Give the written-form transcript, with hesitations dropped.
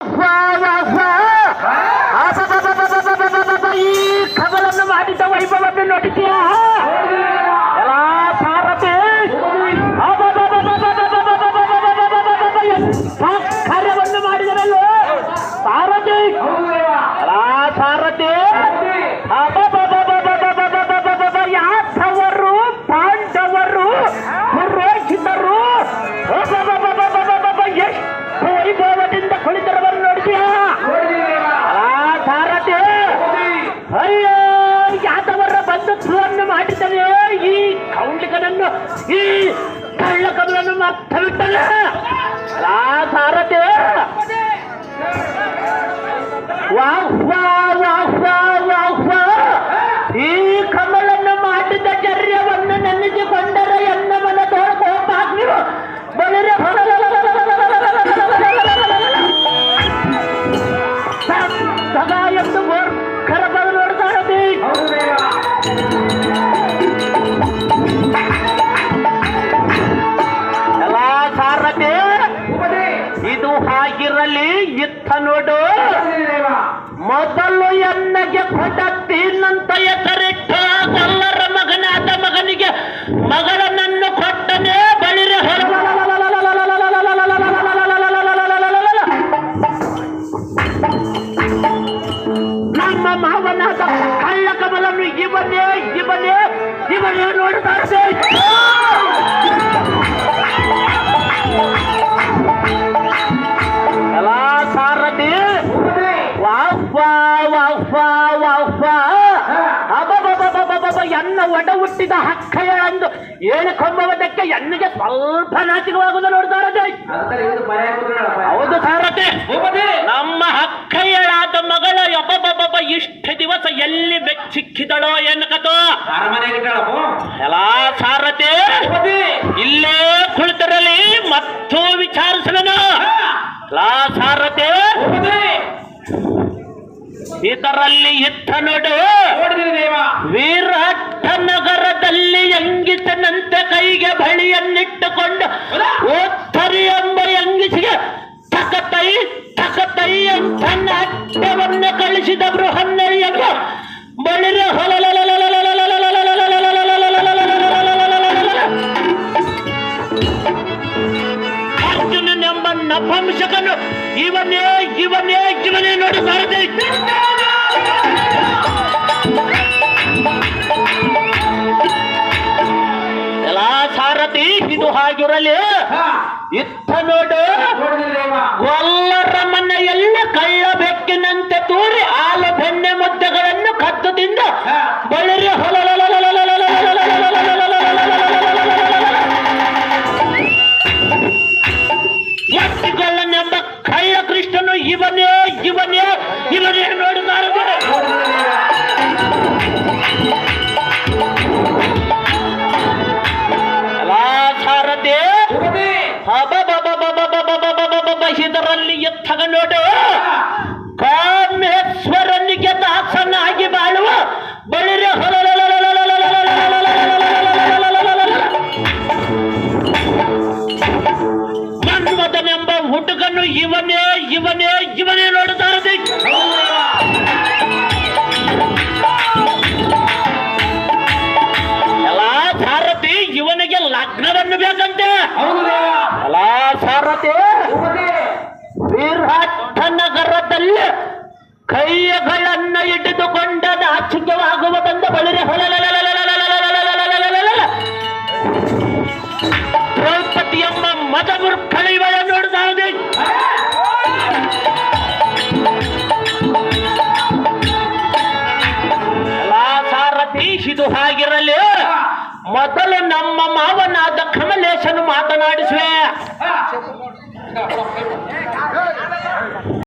ಈ ಕಮಲನ್ನು ಮಾಡಿದ ವೈಭವವನ್ನು ನೋಡಿದ್ಯಾ? ಎಲ್ಲ ಭಾರತಿ ಕಾರ್ಯವನ್ನು ಮಾಡಿದರಲ್ಲೋ ಭಾರತಿ. ಎಲ್ಲ ಭಾರತಿ ಯಾದವರು ಪಾಂಡವರು ಪುರೋಹಿತರು ಎಷ್ಟು ವೈಭವದಿಂದ ಕುಳಿತರವನ್ನು ನೋಡಿದ್ಯಾ? ಭಾರತಿ ಅಯ್ಯೋ ಯಾದವರ ಬಂಧುತ್ವವನ್ನು ಮಾಡಿದರೆ ಈ ಕೌಂಡಿಕನನ್ನು ಈ ಕಳ್ಳಕಮಲನ್ನು ಮರ್ತ ಬಿಟ್ಟಲ್ಲ. ಭಾರತಿ ಈ ಕಮಲನ್ನು ಮಾಡಿದ ಚರ್ಯವನ್ನು ನೆನೆಸಿಕೊಂಡರೆ ಎನ್ನ ಮನದ ಕೋಪಾಗ್ನಿ ಬಲಿರೆ ಸದಾ ಎಂದು ಮೂರ್ಖರ ಬಲು ನೋಡ್ತಾರದಿ. ಎಲ್ಲ ಸಾರಥಿ ಇದು ಹಾಗಿರಲಿ ಇತ್ತ ನೋಡು. ಮೊದಲು ಎನ್ನಗೆ ಕೊಡತೀನಂತ ಹೆಸರಿಟ್ಟ ಎಲ್ಲರ ಮಗನಾದ ಮಗನಿಗೆ ಮಗಳನನ್ನು ಕೊಟ್ಟನೆ ಬಳಿರೆ ನಮ್ಮ ಮಾವನಾದ ಕಳ್ಳ ಕಮಲನ್ನು ಇವನೇ ಇವನೇ ಇವನೇ ನೋಡ್ತಾ ಎಲ್ಲ ಸಾರಥಿ ಎನ್ನ ಒಡ ಹುಟ್ಟಿದ ಹಕ್ಕಳೆಂದು ಹೇಳಿಕೊಂಬುವುದಕ್ಕೆ ಎನ್ನಿಗೆ ಸ್ವಲ್ಪ ನಾಚಿಕವಾಗುವುದು ನೋಡ್ತಾರದೆ. ಹೌದು ಸಾರಥಿ, ನಮ್ಮ ಹಕ್ಕಯ್ಯಳಾದ ಮಗಳ ಒಬ್ಬೊಬ್ಬೊಬ್ಬ ಇಷ್ಟು ದಿವಸ ಎಲ್ಲಿ ಸಿಕ್ಕಿದಳೋ ಎನ್ನಕತೋ ಎಲ್ಲ ಸಾರಥಿ ಇಲ್ಲೇ ಕುಳಿತರಲ್ಲಿ ಮತ್ತು ವಿಚಾರಿಸಲನು. ಸಾರಥಿ ಇದರಲ್ಲಿ ಇತ್ತ ನೋಡು. ವಿರಾಟ ನಗರದಲ್ಲಿ ಯಂಗಿಸನಂತೆ ಕೈಗೆ ಬಳಿಯನ್ನಿಟ್ಟುಕೊಂಡು ಓತ್ತರಿ ಎಂಬ ಯಂಗಿಸಿಗೆ ತಕತೈ ತಕತೈ ಅಂತ ನಾಟ್ಯವನ್ನು ಕಳಿಸಿದ ಬೃಹನ್ನಯ್ಯಗ ಬಳಿರೆ ಅರ್ಜುನನೆಂಬ ನಪಂಸಕನು ಇವನೇ ಇವನೇ ಇವನೇ ನೋಡಿ ಸಾರಥಿ. ಎಲ್ಲ ಸಾರಥಿ ಇದು ಹಾಗಿರಲಿ ಇತ್ತ ನೋಡು. ಗೊಲ್ಲರ ಮನೆಯಲ್ಲಿ ಕಳ್ಳ ಬೆಕ್ಕಿನಂತೆ ತೂರಿ ಹಾಲು ಬೆಣ್ಣೆ ಮುದ್ದೆಗಳನ್ನು ಕದ್ದು ತಿಂದ ಬಳಿರೆ ಎತ್ತಿಗೊಳ್ಳನೆಂಬ ಕಳ್ಳ ಕೃಷ್ಣನು ಇವನೇ ಇವನೇ ಇವನೇ ನೋಡಿದಾರದು. ಸಾರಥಿ ಇದರಲ್ಲಿ ಎತ್ತಗ ನೋಡು. ಕಾಮೇಶ್ವರನಿಗೆ ದಾಸನಾಗಿ ಬಾಳುವ ಬಳಿರೆ ಮನ್ಮಥನೆಂಬ ಹುಡುಗನು ಇವನೇ ಇವನೇ ಇವನೇ ನೋಡುತ್ತಾರದೆ. ಎಲ್ಲ ಸಾರಥಿ ಇವನಿಗೆ ಲಗ್ನವನ್ನು ಬೇಕಂತೆ. ಎಲ್ಲ ಸಾರಥಿ ವಿರಾಟ ನಗರದಲ್ಲಿ ಕೈಗಳನ್ನು ಹಿಡಿದುಕೊಂಡ ನಾಚಿಕೆವಾಗುವುದೆಂದ ಬಳಿರೆ ದ್ರೌಪದಿ ಎಂಬ ಮದಮೂರ್ಖಳು ಇವಳ ನೋಡುತ್ತಾರದೆ. ಎಲ್ಲ ಸಾರಥಿ ಇದು ಹಾಗಿರಲಿ ಮೊದಲು ನಮ್ಮ ಮಾವನಾದ ಕಮಲೇಶನು ಮಾತನಾಡಿಸುವೆ.